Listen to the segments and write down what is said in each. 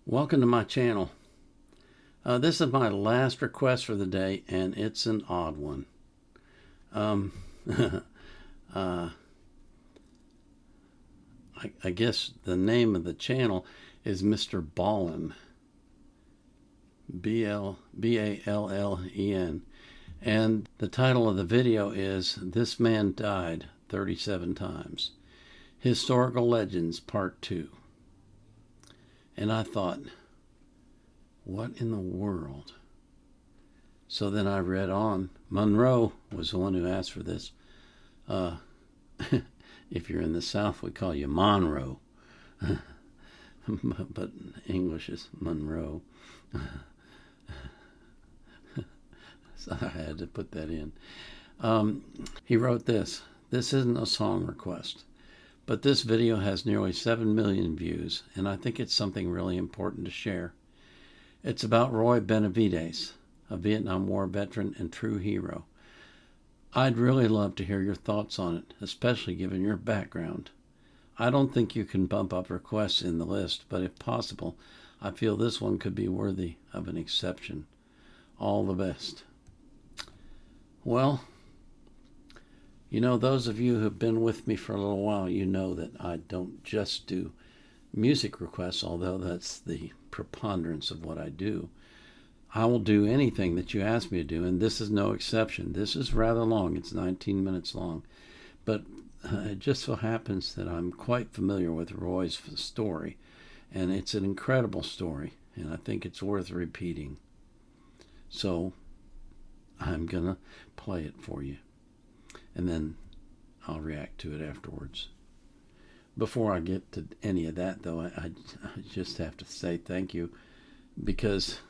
Welcome to my channel. This is my last request for the day, and it's an odd one. I guess the name of the channel is MrBallen, B-A-L-L-E-N, and the title of the video is "This Man Died 37 Times, Historical Legends Part 2." And I thought, what in the world? So then I read on. Monroe was the one who asked for this. If you're in the South, we call you Monroe. But English is Monroe. So I had to put that in. He wrote this. This isn't a song request, but this video has nearly 7 million views, and I think it's something really important to share. It's about Roy Benavidez, a Vietnam War veteran and true hero. I'd really love to hear your thoughts on it, especially given your background. I don't think you can bump up requests in the list, but if possible, I feel this one could be worthy of an exception. All the best. Well, you know, those of you who have been with me for a little while, you know that I don't just do music requests, although that's the preponderance of what I do. I will do anything that you ask me to do, and this is no exception. This is rather long. It's 19 minutes long. But it just so happens that I'm quite familiar with Roy's story, and it's an incredible story, and I think it's worth repeating. So I'm going to play it for you, and then I'll react to it afterwards. Before I get to any of that, though, I just have to say thank you, because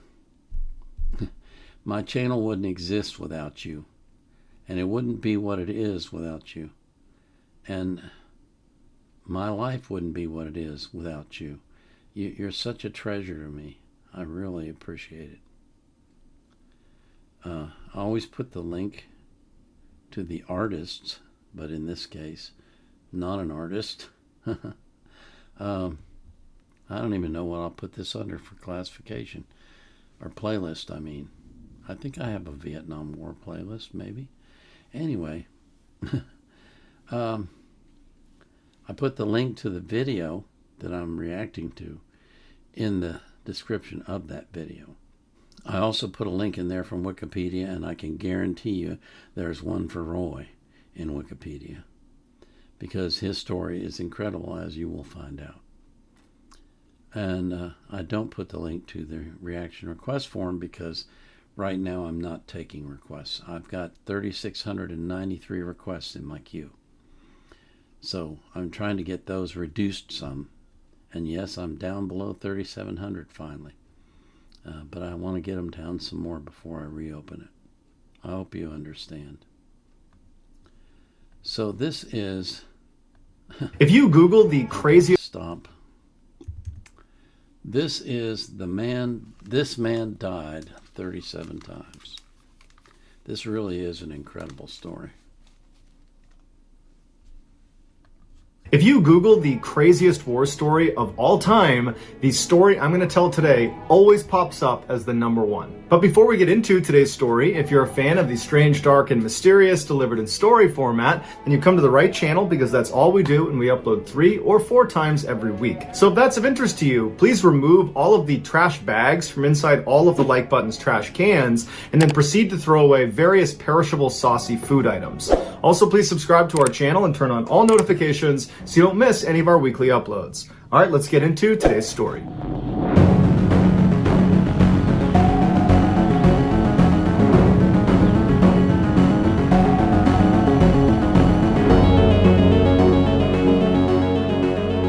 my channel wouldn't exist without you, and it wouldn't be what it is without you, and my life wouldn't be what it is without you. You're such a treasure to me. I really appreciate it. I always put the link to the artists, but in this case, not an artist. I don't even know what I'll put this under for classification, or playlist, I mean. I think I have a Vietnam War playlist, maybe. Anyway, I put the link to the video that I'm reacting to in the description of that video. I also put a link in there from Wikipedia, and I can guarantee you there's one for Roy in Wikipedia, because his story is incredible, as you will find out. And I don't put the link to the reaction request form because right now I'm not taking requests. I've got 3,693 requests in my queue. So I'm trying to get those reduced some. And yes, I'm down below 3,700 finally. But I want to get them down some more before I reopen it. I hope you understand. So this is... If you Google the craziest... Stop. This is the man, this man died 37 times. This really is an incredible story. If you Google the craziest war story of all time, the story I'm going to tell today always pops up as the #1. But before we get into today's story, if you're a fan of the strange, dark, and mysterious delivered in story format, then you come to the right channel, because that's all we do, and we upload 3 or 4 times every week. So if that's of interest to you, please remove all of the trash bags from inside all of the like button's trash cans, and then proceed to throw away various perishable, saucy food items. Also, please subscribe to our channel and turn on all notifications so you don't miss any of our weekly uploads. All right, let's get into today's story.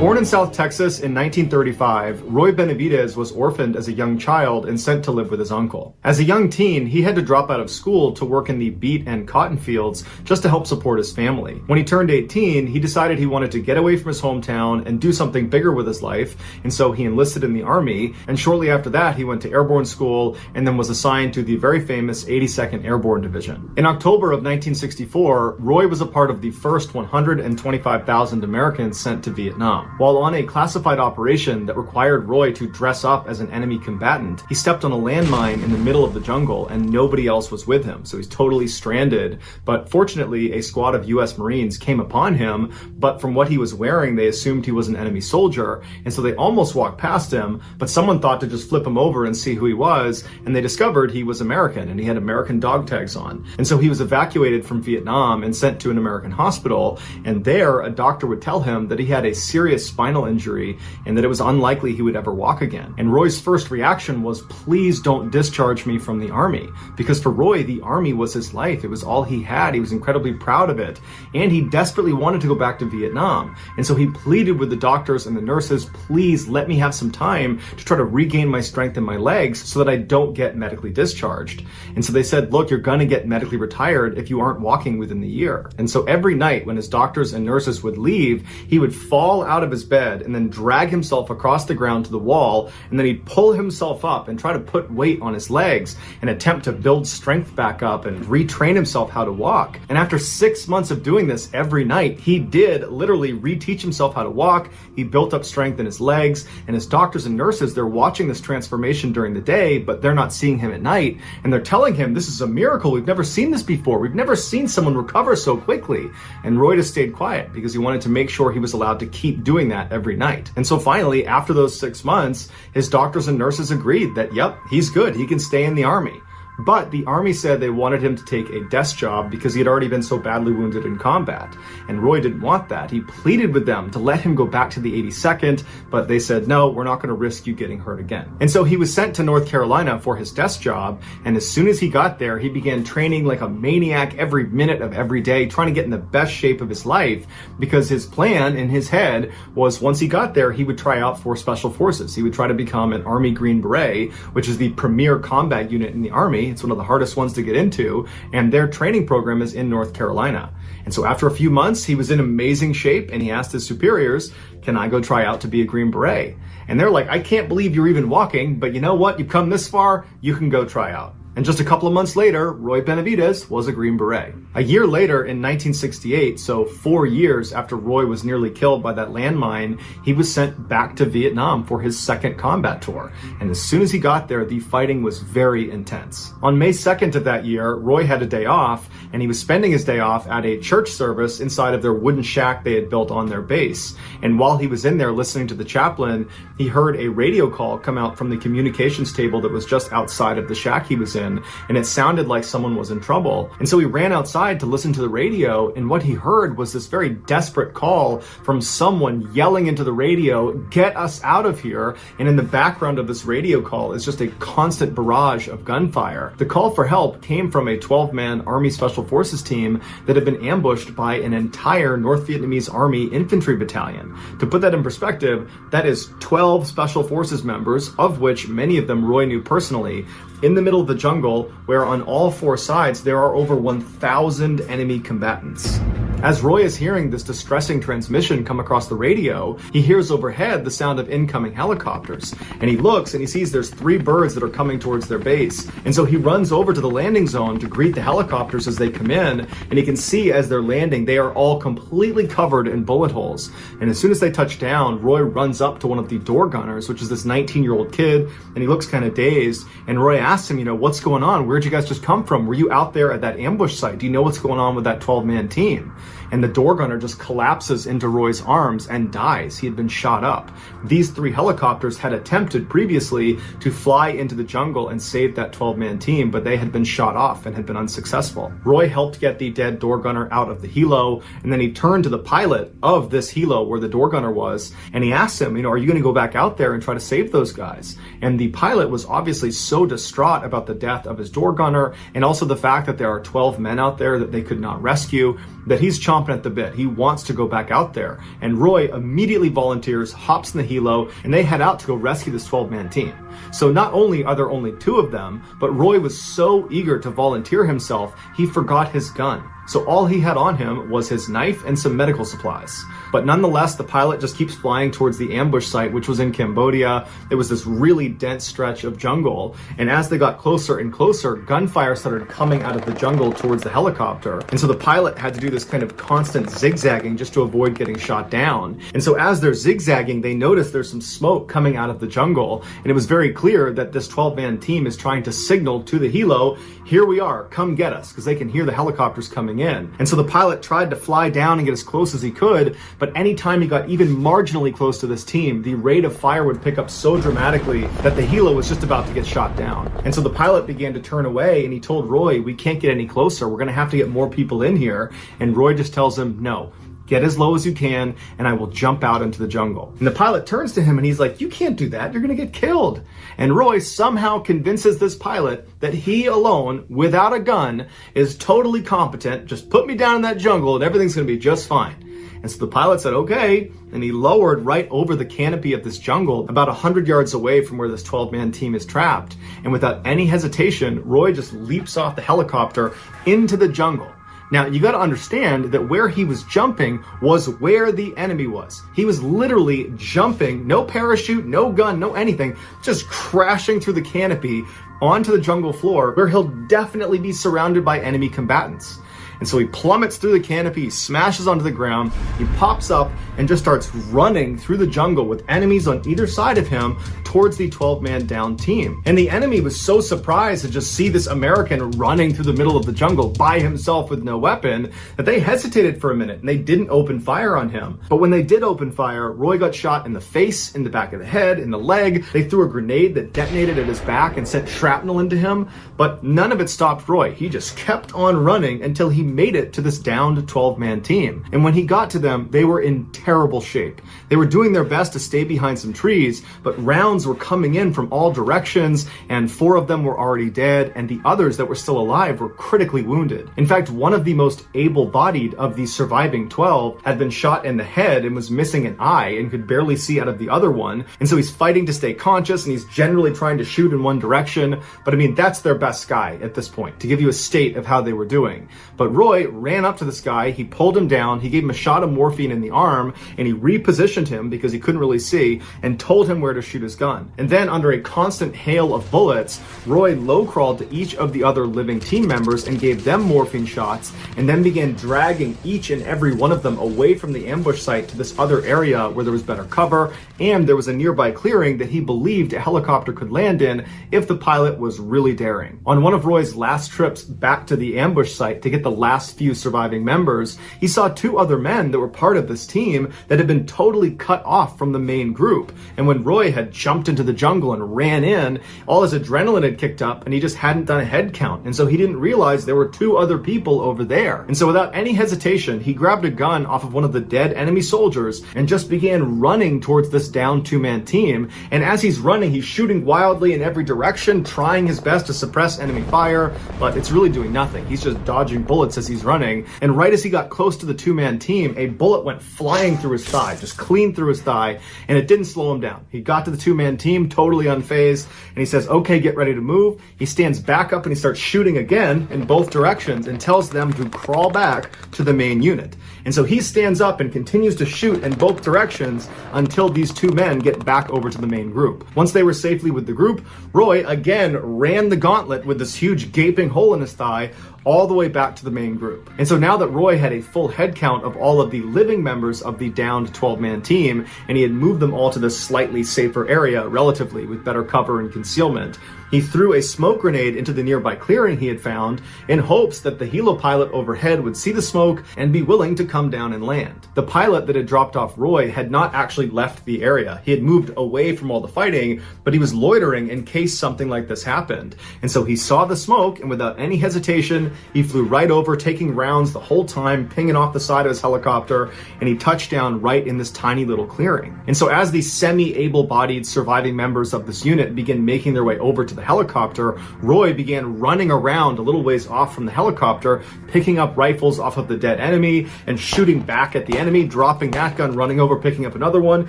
Born in South Texas in 1935, Roy Benavidez was orphaned as a young child and sent to live with his uncle. As a young teen, he had to drop out of school to work in the beet and cotton fields just to help support his family. When he turned 18, he decided he wanted to get away from his hometown and do something bigger with his life, and so he enlisted in the Army, and shortly after that, he went to airborne school and then was assigned to the very famous 82nd Airborne Division. In October of 1964, Roy was a part of the first 125,000 Americans sent to Vietnam. While While on a classified operation that required Roy to dress up as an enemy combatant, he stepped on a landmine in the middle of the jungle and nobody else was with him, so he's totally stranded. But fortunately, a squad of US Marines came upon him, but from what he was wearing, they assumed he was an enemy soldier, and so they almost walked past him, but someone thought to just flip him over and see who he was, and they discovered he was American, and he had American dog tags on. And so he was evacuated from Vietnam and sent to an American hospital, and there, a doctor would tell him that he had a serious spinal injury and that it was unlikely he would ever walk again. And Roy's first reaction was, please don't discharge me from the Army. Because for Roy, the Army was his life. It was all he had. He was incredibly proud of it. And he desperately wanted to go back to Vietnam. And so he pleaded with the doctors and the nurses, please let me have some time to try to regain my strength in my legs so that I don't get medically discharged. And so they said, look, you're gonna get medically retired if you aren't walking within the year. And so every night when his doctors and nurses would leave, he would fall out of his bed and then drag himself across the ground to the wall, and then he'd pull himself up and try to put weight on his legs and attempt to build strength back up and retrain himself how to walk. And after 6 months of doing this every night, he did literally reteach himself how to walk. He built up strength in his legs, and his doctors and nurses, they're watching this transformation during the day, but they're not seeing him at night. And they're telling him, this is a miracle. We've never seen this before. We've never seen someone recover so quickly. And Roy just stayed quiet because he wanted to make sure he was allowed to keep doing that every night. And so finally, after those 6 months, his doctors and nurses agreed that, yep, he's good. He can stay in the Army. But the Army said they wanted him to take a desk job because he had already been so badly wounded in combat. And Roy didn't want that. He pleaded with them to let him go back to the 82nd, but they said, no, we're not going to risk you getting hurt again. And so he was sent to North Carolina for his desk job. And as soon as he got there, he began training like a maniac every minute of every day, trying to get in the best shape of his life, because his plan in his head was once he got there, he would try out for Special Forces. He would try to become an Army Green Beret, which is the premier combat unit in the Army. It's one of the hardest ones to get into, and their training program is in North Carolina. And so after a few months, he was in amazing shape, and he asked his superiors, can I go try out to be a Green Beret? And they're like, I can't believe you're even walking, but you know what? You've come this far, you can go try out. And just a couple of months later, Roy Benavidez was a Green Beret. A year later, in 1968, so 4 years after Roy was nearly killed by that landmine, he was sent back to Vietnam for his second combat tour. And as soon as he got there, the fighting was very intense. On May 2nd of that year, Roy had a day off, and he was spending his day off at a church service inside of their wooden shack they had built on their base. And while he was in there listening to the chaplain, he heard a radio call come out from the communications table that was just outside of the shack he was in. And it sounded like someone was in trouble. And so he ran outside to listen to the radio, and what he heard was this very desperate call from someone yelling into the radio, get us out of here. And in the background of this radio call is just a constant barrage of gunfire. The call for help came from a 12-man Army Special Forces team that had been ambushed by an entire North Vietnamese Army infantry battalion. To put that in perspective, that is 12 Special Forces members, of which many of them Roy knew personally, in the middle of the jungle, where on all four sides there are over 1,000 enemy combatants. As Roy is hearing this distressing transmission come across the radio, he hears overhead the sound of incoming helicopters. And he looks and he sees there's 3 birds that are coming towards their base. And so he runs over to the landing zone to greet the helicopters as they come in. And he can see as they're landing, they are all completely covered in bullet holes. And as soon as they touch down, Roy runs up to one of the door gunners, which is this 19-year-old kid. And he looks kind of dazed. And Roy asks him, what's going on? Where'd you guys just come from? Were you out there at that ambush site? Do you know what's going on with that 12-man team? And the door gunner just collapses into Roy's arms and dies. He had been shot up. These 3 helicopters had attempted previously to fly into the jungle and save that 12-man team, but they had been shot off and had been unsuccessful. Roy helped get the dead door gunner out of the helo, and then he turned to the pilot of this helo where the door gunner was, and he asked him, are you going to go back out there and try to save those guys? And the pilot was obviously so distraught about the death of his door gunner, and also the fact that there are 12 men out there that they could not rescue, that he's chomping at the bit. He wants to go back out there. And Roy immediately volunteers, hops in the helo, and they head out to go rescue this 12-man team. So not only are there only 2 of them, but Roy was so eager to volunteer himself, he forgot his gun. So all he had on him was his knife and some medical supplies. But nonetheless, the pilot just keeps flying towards the ambush site, which was in Cambodia. It was this really dense stretch of jungle. And as they got closer and closer, gunfire started coming out of the jungle towards the helicopter. And so the pilot had to do this kind of constant zigzagging just to avoid getting shot down. And so as they're zigzagging, they notice there's some smoke coming out of the jungle. And it was very clear that this 12-man team is trying to signal to the helo, here we are, come get us, because they can hear the helicopters coming in. And so the pilot tried to fly down and get as close as he could, but anytime he got even marginally close to this team, the rate of fire would pick up so dramatically that the helo was just about to get shot down. And so the pilot began to turn away, and he told Roy, we can't get any closer, we're gonna have to get more people in here. And Roy just tells him, no, get as low as you can, and I will jump out into the jungle. And the pilot turns to him and he's like, you can't do that, you're gonna get killed. And Roy somehow convinces this pilot that he alone, without a gun, is totally competent. Just put me down in that jungle and everything's gonna be just fine. And so the pilot said, okay, and he lowered right over the canopy of this jungle, about 100 yards away from where this 12-man team is trapped. And without any hesitation, Roy just leaps off the helicopter into the jungle. Now, you gotta understand that where he was jumping was where the enemy was. He was literally jumping, no parachute, no gun, no anything, just crashing through the canopy onto the jungle floor, where he'll definitely be surrounded by enemy combatants. And so he plummets through the canopy, he smashes onto the ground, he pops up and just starts running through the jungle with enemies on either side of him towards the 12-man down team. And the enemy was so surprised to just see this American running through the middle of the jungle by himself with no weapon that they hesitated for a minute and they didn't open fire on him. But when they did open fire, Roy got shot in the face, in the back of the head, in the leg. They threw a grenade that detonated at his back and sent shrapnel into him, but none of it stopped Roy. He just kept on running until he made it to this downed 12-man team. And when he got to them, they were in terrible shape. They were doing their best to stay behind some trees, but rounds were coming in from all directions, and 4 of them were already dead, and the others that were still alive were critically wounded. In fact, one of the most able-bodied of the surviving 12 had been shot in the head and was missing an eye and could barely see out of the other one. And so he's fighting to stay conscious, and he's generally trying to shoot in one direction. But I mean, that's their best guy at this point, to give you a state of how they were doing. But Roy ran up to this guy, he pulled him down, he gave him a shot of morphine in the arm, and he repositioned him because he couldn't really see, and told him where to shoot his gun. And then under a constant hail of bullets, Roy low-crawled to each of the other living team members and gave them morphine shots, and then began dragging each and every one of them away from the ambush site to this other area where there was better cover, and there was a nearby clearing that he believed a helicopter could land in if the pilot was really daring. On one of Roy's last trips back to the ambush site to get the last few surviving members, he saw 2 other men that were part of this team that had been totally cut off from the main group. And when Roy had jumped into the jungle and ran in, all his adrenaline had kicked up and he just hadn't done a head count. And so he didn't realize there were 2 other people over there. And so without any hesitation, he grabbed a gun off of one of the dead enemy soldiers and just began running towards this down 2-man team. And as he's running, he's shooting wildly in every direction, trying his best to suppress enemy fire, but it's really doing nothing. He's just dodging bullets as he's running. And right as he got close to the 2-man team, a bullet went flying through his thigh, just clean through his thigh, and it didn't slow him down. He got to the 2-man team totally unfazed, and he says, okay, get ready to move. He stands back up and he starts shooting again in both directions and tells them to crawl back to the main unit. And so he stands up and continues to shoot in both directions until these 2 men get back over to the main group. Once they were safely with the group, Roy again ran the gauntlet with this huge gaping hole in his thigh all the way back to the main group. And so now that Roy had a full head count of all of the living members of the downed 12-man team, and he had moved them all to this slightly safer area relatively with better cover and concealment, he threw a smoke grenade into the nearby clearing he had found in hopes that the helo pilot overhead would see the smoke and be willing to come down and land. The pilot that had dropped off Roy had not actually left the area. He had moved away from all the fighting, but he was loitering in case something like this happened. And so he saw the smoke, and without any hesitation, he flew right over, taking rounds the whole time, pinging off the side of his helicopter, and he touched down right in this tiny little clearing. And so as the semi-able-bodied surviving members of this unit begin making their way over to the the helicopter, Roy began running around a little ways off from the helicopter, picking up rifles off of the dead enemy and shooting back at the enemy, dropping that gun, running over, picking up another one,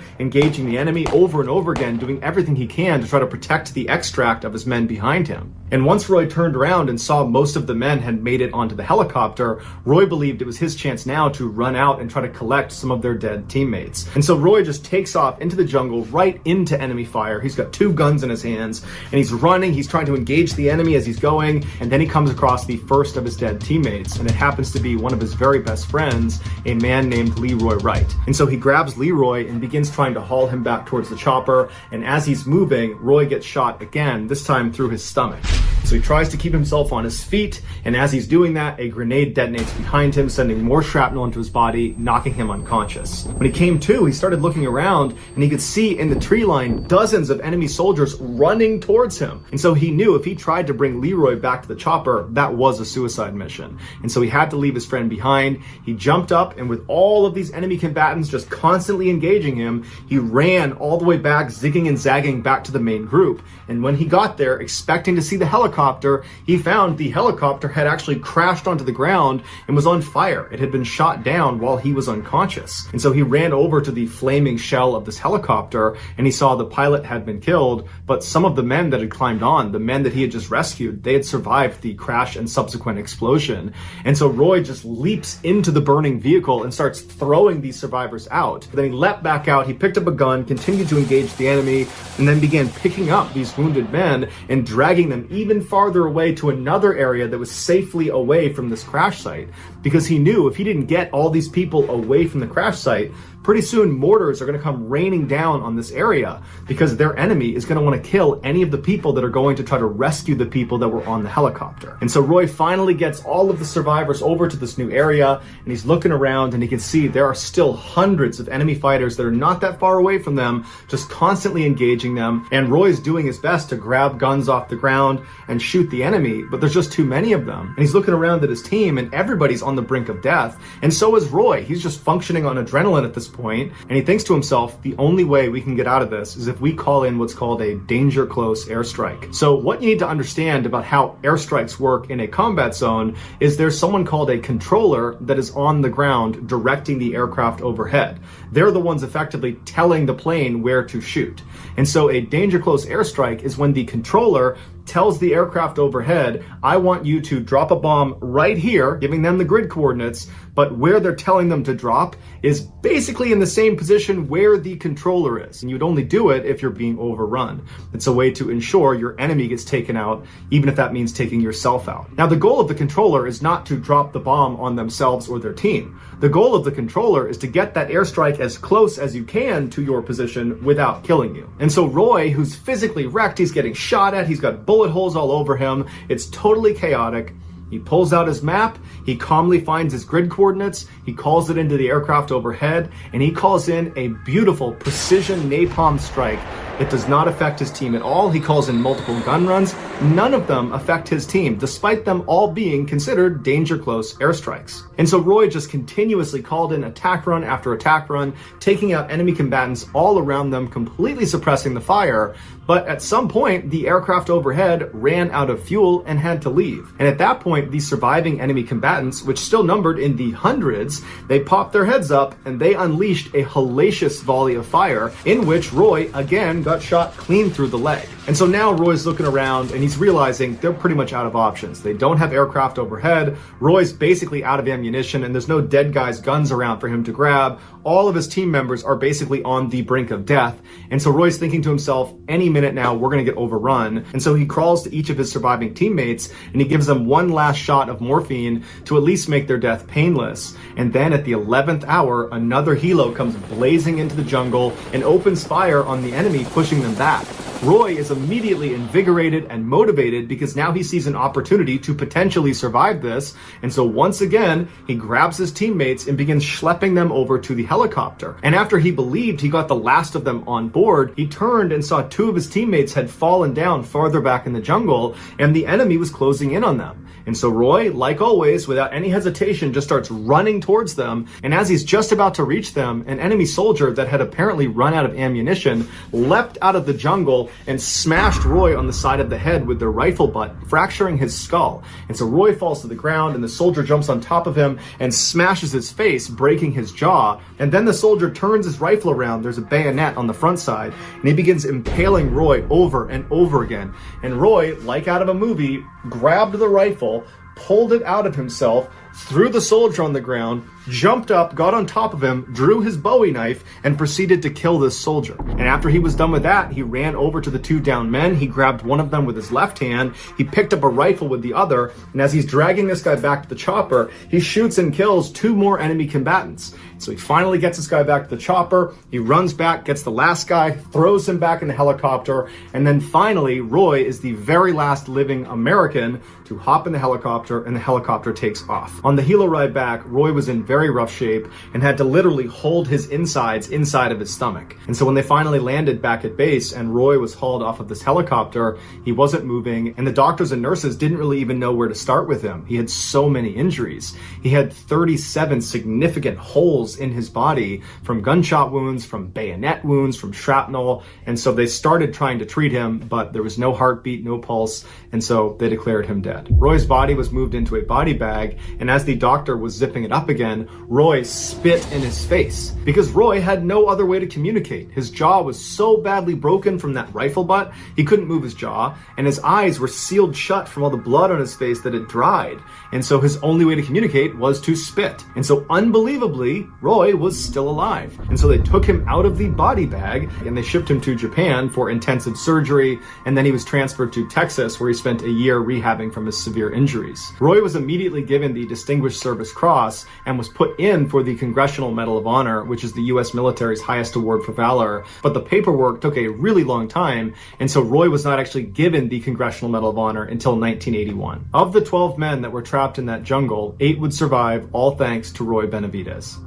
engaging the enemy over and over again, doing everything he can to try to protect the extract of his men behind him. And once Roy turned around and saw most of the men had made it onto the helicopter, Roy believed it was his chance now to run out and try to collect some of their dead teammates. And so Roy just takes off into the jungle, right into enemy fire. He's got 2 guns in his hands, and he's running. He's trying to engage the enemy as he's going, and then he comes across the first of his dead teammates, and it happens to be one of his very best friends, a man named Leroy Wright. And so he grabs Leroy and begins trying to haul him back towards the chopper, and as he's moving, Roy gets shot again, this time through his stomach. So he tries to keep himself on his feet, and as he's doing that, a grenade detonates behind him, sending more shrapnel into his body, knocking him unconscious. When he came to, he started looking around, and he could see in the tree line dozens of enemy soldiers running towards him. And so he knew if he tried to bring Leroy back to the chopper, that was a suicide mission. And so he had to leave his friend behind. He jumped up, and with all of these enemy combatants just constantly engaging him, he ran all the way back, zigging and zagging back to the main group. And when he got there, expecting to see the helicopter, he found the helicopter had actually crashed onto the ground and was on fire. It had been shot down while he was unconscious. And so he ran over to the flaming shell of this helicopter, and he saw the pilot had been killed, but some of the men that had climbed on, the men that he had just rescued, they had survived the crash and subsequent explosion. And so Roy just leaps into the burning vehicle and starts throwing these survivors out. Then he leapt back out, he picked up a gun, continued to engage the enemy, and then began picking up these wounded men and dragging them even farther away to another area that was safely away from this crash site, because he knew if he didn't get all these people away from the crash site, pretty soon mortars are going to come raining down on this area, because their enemy is going to want to kill any of the people that are going to try to rescue the people that were on the helicopter. And so Roy finally gets all of the survivors over to this new area, and he's looking around, and he can see there are still hundreds of enemy fighters that are not that far away from them, just constantly engaging them. And Roy's doing his best to grab guns off the ground and shoot the enemy, but there's just too many of them. And he's looking around at his team, and everybody's on the brink of death. And so is Roy. He's just functioning on adrenaline at this point, and he thinks to himself, the only way we can get out of this is if we call in what's called a danger close airstrike. So what you need to understand about how airstrikes work in a combat zone is there's someone called a controller that is on the ground directing the aircraft overhead. They're the ones effectively telling the plane where to shoot. And so a danger close airstrike is when the controller tells the aircraft overhead, I want you to drop a bomb right here, giving them the grid coordinates, but where they're telling them to drop is basically in the same position where the controller is. And you'd only do it if you're being overrun. It's a way to ensure your enemy gets taken out, even if that means taking yourself out. Now, the goal of the controller is not to drop the bomb on themselves or their team. The goal of the controller is to get that airstrike as close as you can to your position without killing you. And so Roy, who's physically wrecked, he's getting shot at, he's got bullet holes all over him, it's totally chaotic. He pulls out his map, he calmly finds his grid coordinates, he calls it into the aircraft overhead, and he calls in a beautiful precision napalm strike that does not affect his team at all. He calls in multiple gun runs. None of them affect his team, despite them all being considered danger close airstrikes. And so Roy just continuously called in attack run after attack run, taking out enemy combatants all around them, completely suppressing the fire. But at some point, the aircraft overhead ran out of fuel and had to leave. And at that point, the surviving enemy combatants, which still numbered in the hundreds, they popped their heads up and they unleashed a hellacious volley of fire in which Roy again got shot clean through the leg. And so now Roy's looking around and he's realizing they're pretty much out of options. They don't have aircraft overhead. Roy's basically out of ammunition and there's no dead guys' guns around for him to grab. All of his team members are basically on the brink of death. And so Roy's thinking to himself, any minute now, we're going to get overrun. And so he crawls to each of his surviving teammates and he gives them one last shot of morphine to at least make their death painless. And then at the 11th hour, another helo comes blazing into the jungle and opens fire on the enemy, pushing them back. Roy is immediately invigorated and motivated because now he sees an opportunity to potentially survive this. And so once again, he grabs his teammates and begins schlepping them over to the helicopter. And after he believed he got the last of them on board, he turned and saw two of his teammates had fallen down farther back in the jungle and the enemy was closing in on them. And so Roy, like always, without any hesitation, just starts running towards them. And as he's just about to reach them, an enemy soldier that had apparently run out of ammunition leapt out of the jungle and smashed Roy on the side of the head with their rifle butt, fracturing his skull. And so Roy falls to the ground, and the soldier jumps on top of him and smashes his face, breaking his jaw. And then the soldier turns his rifle around. There's a bayonet on the front side, and he begins impaling Roy over and over again. And Roy, like out of a movie, grabbed the rifle, pulled it out of himself, threw the soldier on the ground, jumped up, got on top of him, drew his Bowie knife, and proceeded to kill this soldier. And after he was done with that, he ran over to the two downed men. He grabbed one of them with his left hand. He picked up a rifle with the other. And as he's dragging this guy back to the chopper, he shoots and kills two more enemy combatants. So he finally gets this guy back to the chopper. He runs back, gets the last guy, throws him back in the helicopter. And then finally, Roy is the very last living American to hop in the helicopter, and the helicopter takes off. On the helo ride back, Roy was in very rough shape and had to literally hold his insides inside of his stomach. And so when they finally landed back at base and Roy was hauled off of this helicopter, he wasn't moving, and the doctors and nurses didn't really even know where to start with him. He had so many injuries. He had 37 significant holes in his body from gunshot wounds, from bayonet wounds, from shrapnel. And so they started trying to treat him, but there was no heartbeat, no pulse, and so they declared him dead. Roy's body was moved into a body bag, and as the doctor was zipping it up again, Roy spit in his face because Roy had no other way to communicate. His jaw was so badly broken from that rifle butt, he couldn't move his jaw, and his eyes were sealed shut from all the blood on his face that had dried. And so his only way to communicate was to spit. And so unbelievably, Roy was still alive. And so they took him out of the body bag and they shipped him to Japan for intensive surgery. And then he was transferred to Texas, where he spent a year rehabbing from his severe injuries. Roy was immediately given the Distinguished Service Cross and was put in for the Congressional Medal of Honor, which is the U.S. military's highest award for valor. But the paperwork took a really long time, and so Roy was not actually given the Congressional Medal of Honor until 1981. Of the 12 men that were trapped in that jungle, 8 would survive, all thanks to Roy Benavidez.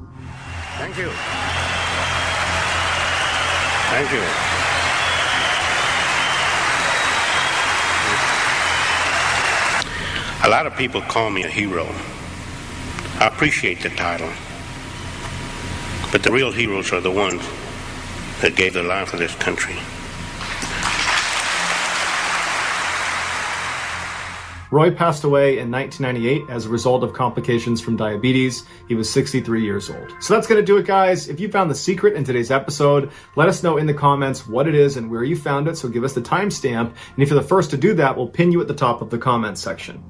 Thank you. Thank you. A lot of people call me a hero. I appreciate the title. But the real heroes are the ones that gave their life for this country. Roy passed away in 1998 as a result of complications from diabetes. He was 63 years old. So that's going to do it, guys. If you found the secret in today's episode, let us know in the comments what it is and where you found it. So give us the timestamp. And if you're the first to do that, we'll pin you at the top of the comments section.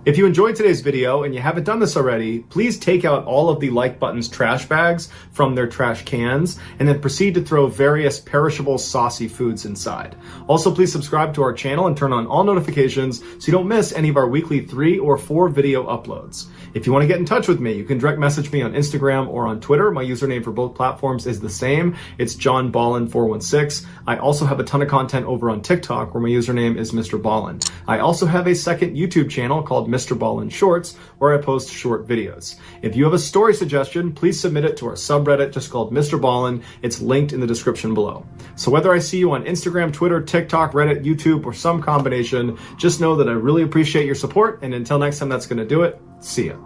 If you enjoyed today's video and you haven't done this already, please take out all of the like button's trash bags from their trash cans and then proceed to throw various perishable saucy foods inside. Also, please subscribe to our channel and turn on all notifications so you don't miss any of our weekly 3 or 4 video uploads. If you want to get in touch with me, you can direct message me on Instagram or on Twitter. My username for both platforms is the same. It's JohnBallen416. I also have a ton of content over on TikTok where my username is MrBallen. I also have a second YouTube channel called MrBallen Shorts, where I post short videos. If you have a story suggestion, please submit it to our subreddit just called MrBallen. It's linked in the description below. So whether I see you on Instagram, Twitter, TikTok, Reddit, YouTube, or some combination, just know that I really appreciate your support. And until next time, that's going to do it. See ya.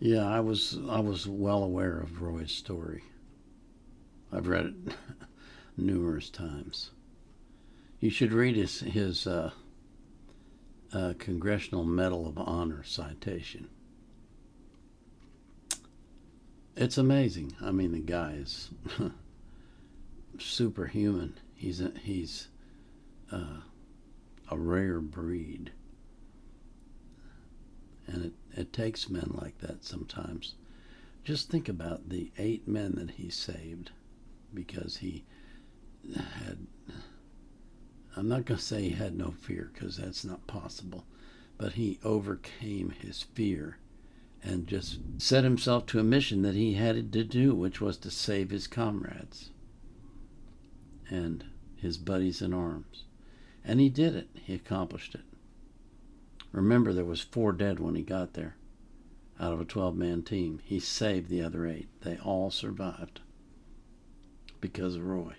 Yeah, I was well aware of Roy's story. I've read it numerous times. You should read his Congressional Medal of Honor citation. It's amazing. I mean, the guy is superhuman. He's a rare breed. And it takes men like that sometimes. Just think about the 8 men that he saved because he had, I'm not going to say he had no fear because that's not possible, but he overcame his fear and just set himself to a mission that he had to do, which was to save his comrades. And his buddies in arms. And he did it. He accomplished it. Remember, there was 4 dead when he got there. Out of a 12-man team. He saved the other 8. They all survived. Because of Roy.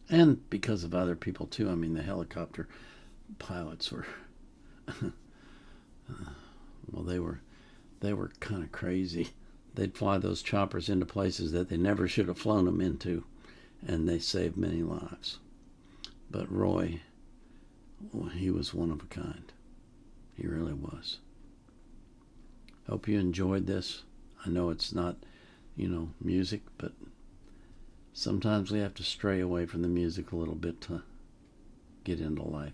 And because of other people, too. I mean, the helicopter pilots were... well, they were kind of crazy. They'd fly those choppers into places that they never should have flown them into. And they saved many lives. But Roy, well, he was one of a kind. He really was. Hope you enjoyed this. I know it's not, music, but sometimes we have to stray away from the music a little bit to get into life.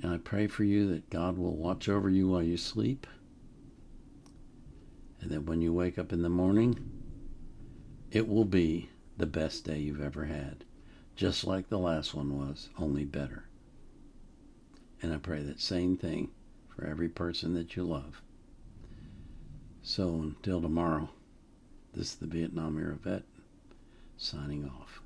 And I pray for you that God will watch over you while you sleep, and that when you wake up in the morning, it will be the best day you've ever had, just like the last one was, only better. And I pray that same thing for every person that you love. So until tomorrow, this is the Vietnam Era Vet, signing off.